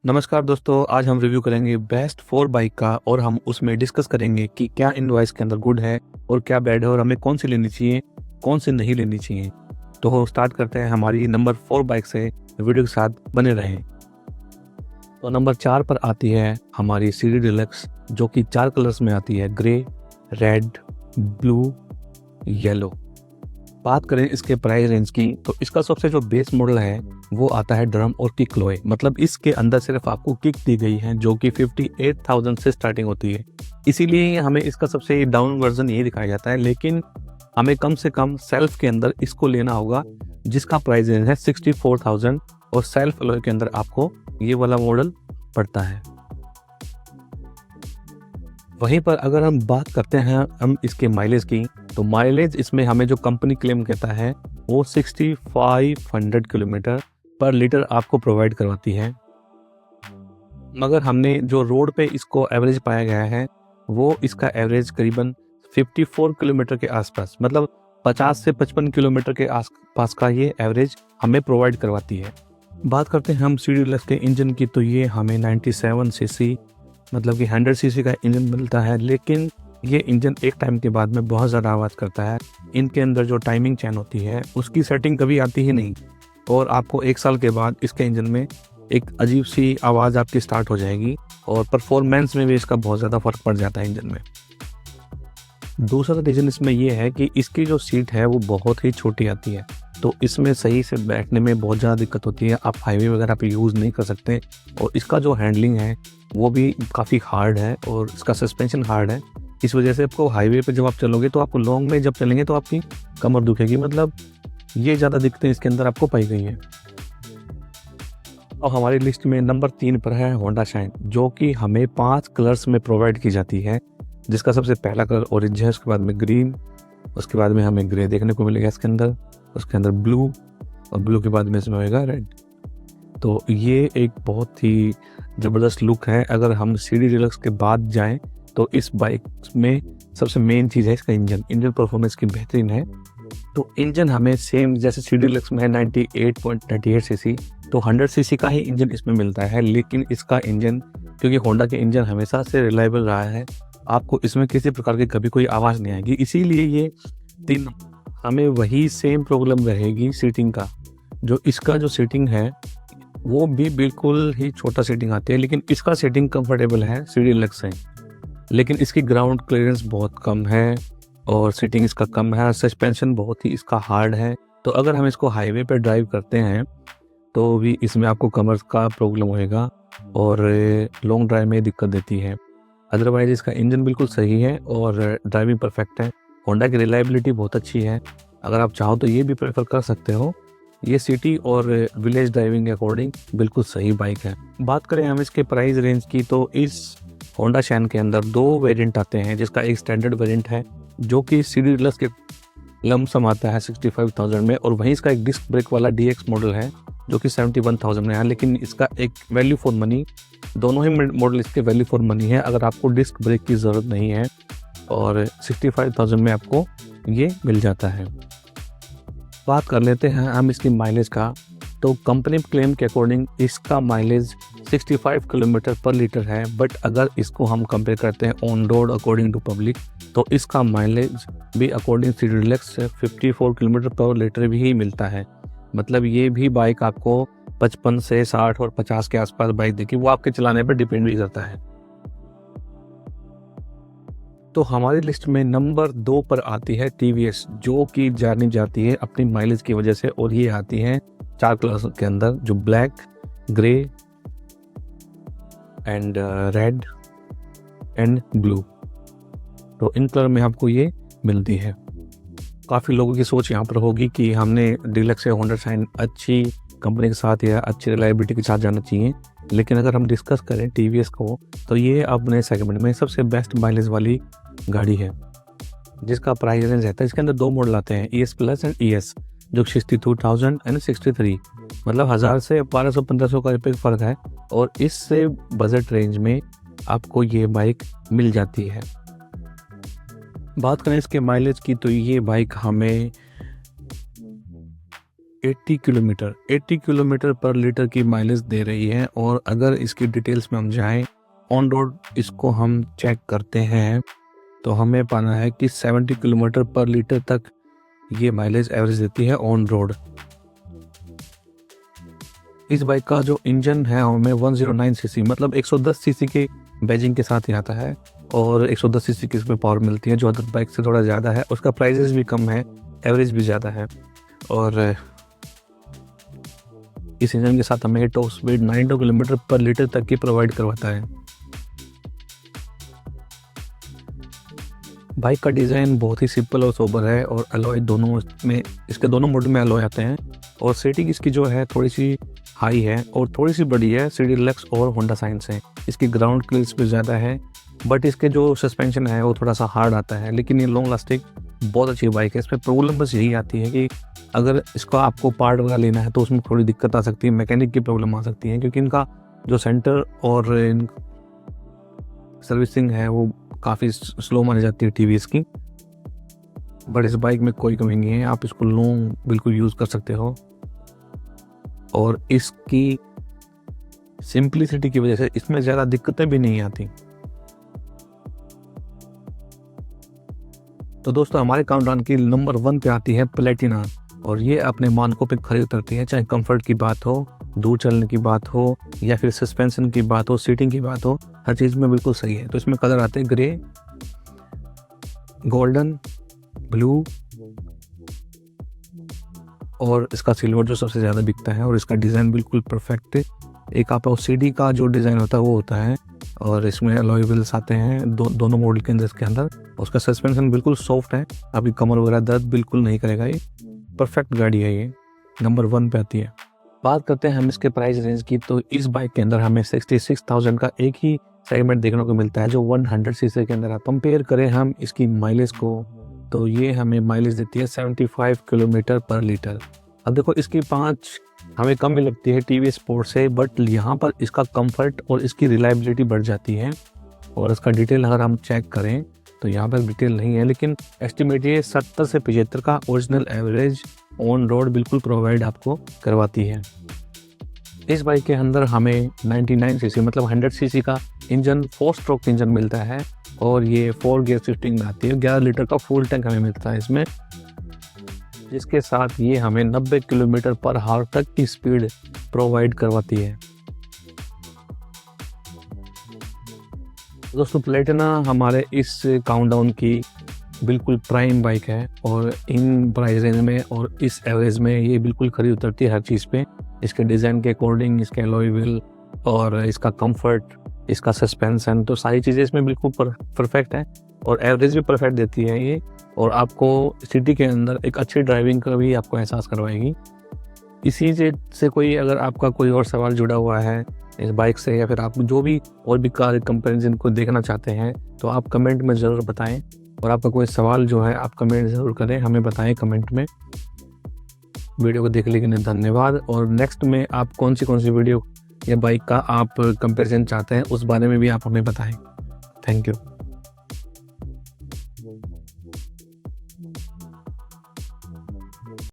नमस्कार दोस्तों, आज हम रिव्यू करेंगे बेस्ट 4 बाइक का और हम उसमें डिस्कस करेंगे कि क्या इन बाइक्स के अंदर गुड है और क्या बैड है और हमें कौन सी लेनी चाहिए, कौन सी नहीं लेनी चाहिए। तो स्टार्ट करते हैं हमारी नंबर 4 बाइक से। वीडियो के साथ बने रहें। तो नंबर 4 पर आती है हमारी सीडी डिलक्स, जो कि 4 कलर्स में आती है, ग्रे, रेड, ब्लू, येलो। बात करें इसके प्राइस रेंज की तो इसका सबसे जो बेस मॉडल है वो आता है ड्रम और किक लोए। मतलब इसके अंदर सिर्फ आपको किक दी गई है जो कि 58,000 से स्टार्टिंग होती है, इसीलिए हमें इसका सबसे डाउन वर्जन यही दिखाया जाता है। लेकिन हमें कम से कम सेल्फ के अंदर इसको लेना होगा जिसका प्राइस रेंज है 64,000 और सेल्फ अलॉय के अंदर आपको ये वाला मॉडल पड़ता है। वहीं पर अगर हम बात करते हैं हम इसके माइलेज की, तो माइलेज इसमें हमें जो कंपनी क्लेम कहता है वो 6500 किलोमीटर पर लीटर आपको प्रोवाइड करवाती है। मगर हमने जो रोड पे इसको एवरेज पाया गया है वो इसका एवरेज करीबन 54 किलोमीटर के आसपास, मतलब 50 से 55 किलोमीटर के आसपास का ये एवरेज हमें प्रोवाइड करवाती है। बात करते हैं हम सीडी डिलक्स के इंजन की, तो ये हमें 97 सीसी मतलब कि 100 सीसी का इंजन मिलता है। लेकिन ये इंजन एक टाइम के बाद में बहुत ज़्यादा आवाज़ करता है। इनके अंदर जो टाइमिंग चैन होती है उसकी सेटिंग कभी आती ही नहीं और आपको 1 साल के बाद इसके इंजन में एक अजीब सी आवाज़ आपकी स्टार्ट हो जाएगी और परफॉर्मेंस में भी इसका बहुत ज़्यादा फ़र्क पड़ जाता है इंजन में। दूसरा रीज़न इसमें ये है कि इसकी जो सीट है वो बहुत ही छोटी आती है, तो इसमें सही से बैठने में बहुत ज़्यादा दिक्कत होती है। आप हाईवे वगैरह पे यूज़ नहीं कर सकते और इसका जो हैंडलिंग है वो भी काफ़ी हार्ड है और इसका सस्पेंशन हार्ड है। इस वजह से आपको हाईवे पे जब आप चलोगे तो आपको लॉन्ग में जब चलेंगे तो आपकी कमर दुखेगी। मतलब ये ज़्यादा दिक्कतें इसके अंदर आपको पाई गई हैं। और हमारी लिस्ट में नंबर 3 पर है होंडा शाइन, जो कि हमें 5 कलर्स में प्रोवाइड की जाती है, जिसका सबसे पहला कलर ऑरेंज है, उसके बाद में ग्रीन, उसके बाद में हमें ग्रे देखने को मिलेगा इसके अंदर, उसके अंदर ब्लू और ब्लू के बाद में इसमें होएगा रेड। तो ये एक बहुत ही ज़बरदस्त लुक है। अगर हम सीडी डिलक्स के बाद जाएं तो इस बाइक में सबसे मेन चीज़ है इसका इंजन परफॉर्मेंस की बेहतरीन है। तो इंजन हमें सेम जैसे सीडी डिलक्स में है 98.98 सीसी, तो 100 सीसी का ही इंजन इसमें मिलता है। लेकिन इसका इंजन, क्योंकि होंडा के इंजन हमेशा से रिलायबल रहा है, आपको इसमें किसी प्रकार की कभी कोई आवाज़ नहीं आएगी। इसीलिए ये 3 हमें वही सेम प्रॉब्लम रहेगी सीटिंग का। जो इसका जो सीटिंग है वो भी बिल्कुल ही छोटा सीटिंग आती है, लेकिन इसका सीटिंग कंफर्टेबल है सीडी डिलक्स से। लेकिन इसकी ग्राउंड क्लियरेंस बहुत कम है और सीटिंग इसका कम है, सस्पेंशन बहुत ही इसका हार्ड है। तो अगर हम इसको हाईवे पे ड्राइव करते हैं तो भी इसमें आपको कमर का प्रॉब्लम होएगा और लॉन्ग ड्राइव में दिक्कत देती है। अदरवाइज इसका इंजन बिल्कुल सही है और ड्राइविंग परफेक्ट है। होंडा की रिलायबिलिटी बहुत अच्छी है, अगर आप चाहो तो ये भी प्रेफर कर सकते हो। ये सिटी और विलेज ड्राइविंग के अकॉर्डिंग बिल्कुल सही बाइक है। बात करें हम इसके प्राइस रेंज की, तो इस होंडा शाइन के अंदर 2 वेरिएंट आते हैं, जिसका एक स्टैंडर्ड वेरिएंट है जो कि सीडी डिलक्स के लमसम आता है 65,000 में, और वहीं इसका एक डिस्क ब्रेक वाला DX मॉडल है जो कि 71,000 में है। लेकिन इसका एक वैल्यू फॉर मनी, दोनों ही मॉडल इसके वैल्यू फॉर मनी है अगर आपको डिस्क ब्रेक की ज़रूरत नहीं है, और 65,000 में आपको ये मिल जाता है। बात कर लेते हैं हम इसकी माइलेज का, तो कंपनी क्लेम के अकॉर्डिंग इसका माइलेज 65 किलोमीटर पर लीटर है। बट अगर इसको हम कंपेयर करते हैं on road according to public, तो इसका माइलेज भी according to CD Deluxe 54 kilometre per litre भी ही मिलता है। मतलब ये भी बाइक आपको 55 से 60 और 50 के आसपास बाइक देगी, वो आपके चलाने पर डिपेंड भी करता है। तो हमारी लिस्ट में नंबर 2 पर आती है TVS, जो कि जानी जाती है अपनी माइलेज की वजह से, और ये आती है 4 कलर्स के अंदर, जो black, grey and red and blue. तो इन कलर में आपको ये मिलती है। काफ़ी लोगों की सोच यहाँ पर होगी कि हमने डिलक्स या होंडा शाइन अच्छी कंपनी के साथ या अच्छी रिलायबिलिटी के साथ जाना चाहिए, लेकिन अगर हम डिस्कस करें TVS को, तो ये अपने सेगमेंट में सबसे बेस्ट माइलेज वाली गाड़ी है, जिसका प्राइस रेंज रहता है। इसके अंदर 2 मॉडल आते हैं, ES प्लस एंड ES, जो 62,000 एंड 63, मतलब 1000 से 1200-1500 का रुपये का फ़र्क है, और इससे बजट रेंज में आपको ये बाइक मिल जाती है। बात करें इसके माइलेज की, तो ये बाइक हमें 80 किलोमीटर पर लीटर की माइलेज दे रही है। और अगर इसकी डिटेल्स में हम जाएं, ऑन रोड इसको हम चेक करते हैं तो हमें पाना है कि 70 किलोमीटर पर लीटर तक ये माइलेज एवरेज देती है ऑन रोड। इस बाइक का जो इंजन है हमें 109 सीसी मतलब 110 सीसी के बैजिंग के साथ ही आता है और 110 सीसी की इसमें पावर मिलती है जो अदर बाइक से थोड़ा ज़्यादा है। उसका प्राइसेस भी कम है, एवरेज भी ज़्यादा है और इस इंजन के साथ हमें top speed 92 kilometre per litre तक की प्रोवाइड करवाता है। बाइक का डिज़ाइन बहुत ही सिंपल और सोबर है और अलॉय दोनों में, इसके दोनों मोड में अलॉय आते हैं और सीटिंग इसकी जो है थोड़ी सी हाई है और थोड़ी सी बड़ी है। CD डिलक्स और होंडा साइन से इसकी ग्राउंड क्लियरेंस भी ज़्यादा है, बट इसके जो सस्पेंशन है वो थोड़ा सा हार्ड आता है, लेकिन ये लॉन्ग लास्टिंग बहुत अच्छी बाइक है। इसमें प्रॉब्लम बस यही आती है कि अगर इसका आपको पार्ट वगैरह लेना है तो उसमें थोड़ी दिक्कत आ सकती है, मैकेनिक की प्रॉब्लम आ सकती है क्योंकि इनका जो सेंटर और सर्विसिंग है वो काफ़ी स्लो मानी जाती है TVS की। बट इस बाइक में कोई कमी नहीं है, आप इसको लॉन्ग बिल्कुल यूज़ कर सकते हो और इसकी सिंप्लिसिटी की वजह से इसमें ज़्यादा दिक्कतें भी नहीं आती। तो दोस्तों हमारे काउंटडाउन की नंबर 1 पे आती है प्लेटिना और ये अपने मानकों पे खरी उतरती है, चाहे कंफर्ट की बात हो, दूर चलने की बात हो या फिर सस्पेंशन की बात हो, सीटिंग की बात हो, हर चीज़ में बिल्कुल सही है। तो इसमें कलर आते हैं ग्रे, गोल्डन, ब्लू और इसका सिल्वर जो सबसे ज़्यादा बिकता है और इसका डिज़ाइन बिल्कुल परफेक्ट है। एक आपका CD का जो डिज़ाइन होता है वो होता है और इसमें अलॉय व्हील्स आते हैं दोनों मॉडल के अंदर। इसके अंदर उसका सस्पेंशन बिल्कुल सॉफ्ट है, आपकी कमर वगैरह दर्द बिल्कुल नहीं करेगा। ये परफेक्ट गाड़ी है, ये नंबर 1 पे आती है। बात करते हैं हम इसके प्राइस रेंज की, तो इस बाइक के अंदर हमें 66,000 का एक ही सेगमेंट देखने को मिलता है जो 100 सीसी के अंदर। कंपेयर करें हम इसकी माइलेज को तो ये हमें माइलेज देती है 75 किलोमीटर पर लीटर। अब देखो इसकी 5 हमें कम भी लगती है TVS स्पोर्ट से, बट यहाँ पर इसका कंफर्ट और इसकी रिलायबिलिटी बढ़ जाती है। और इसका डिटेल अगर हम चेक करें तो यहाँ पर डिटेल नहीं है, लेकिन एस्टिमेट ये 70 से 75 का ओरिजिनल एवरेज ऑन रोड बिल्कुल प्रोवाइड आपको करवाती है। इस बाइक के अंदर हमें 99 सीसी मतलब 100 सीसी का इंजन 4 स्ट्रोक इंजन मिलता है और ये 4 गियर शिफ्टिंग में आती है। 11 लीटर का फुल टैंक हमें मिलता है इसमें, जिसके साथ ये हमें 90 किलोमीटर पर आवर तक की स्पीड प्रोवाइड करवाती है। दोस्तों प्लेटिना हमारे इस काउंटडाउन की बिल्कुल प्राइम बाइक है और इन प्राइस रेंज में और इस एवरेज में ये बिल्कुल खरी उतरती है हर चीज़ पे। इसके डिज़ाइन के अकॉर्डिंग, इसके अलॉय व्हील और इसका कंफर्ट, इसका सस्पेंशन, तो सारी चीज़ें इसमें बिल्कुल परफेक्ट है और एवरेज भी परफेक्ट देती है ये। और आपको सिटी के अंदर एक अच्छी ड्राइविंग का भी आपको एहसास करवाएगी। इसी से कोई अगर आपका कोई और सवाल जुड़ा हुआ है इस बाइक से या फिर आप जो भी और भी कार कंपैरिजन को देखना चाहते हैं तो आप कमेंट में ज़रूर बताएं और आपका कोई सवाल जो है आप कमेंट ज़रूर करें, हमें बताएं कमेंट में। वीडियो को देखने के लिए धन्यवाद और नेक्स्ट में आप कौन सी वीडियो या बाइक का आप कंपैरिजन चाहते हैं उस बारे में भी आप हमें बताएं। Thank you.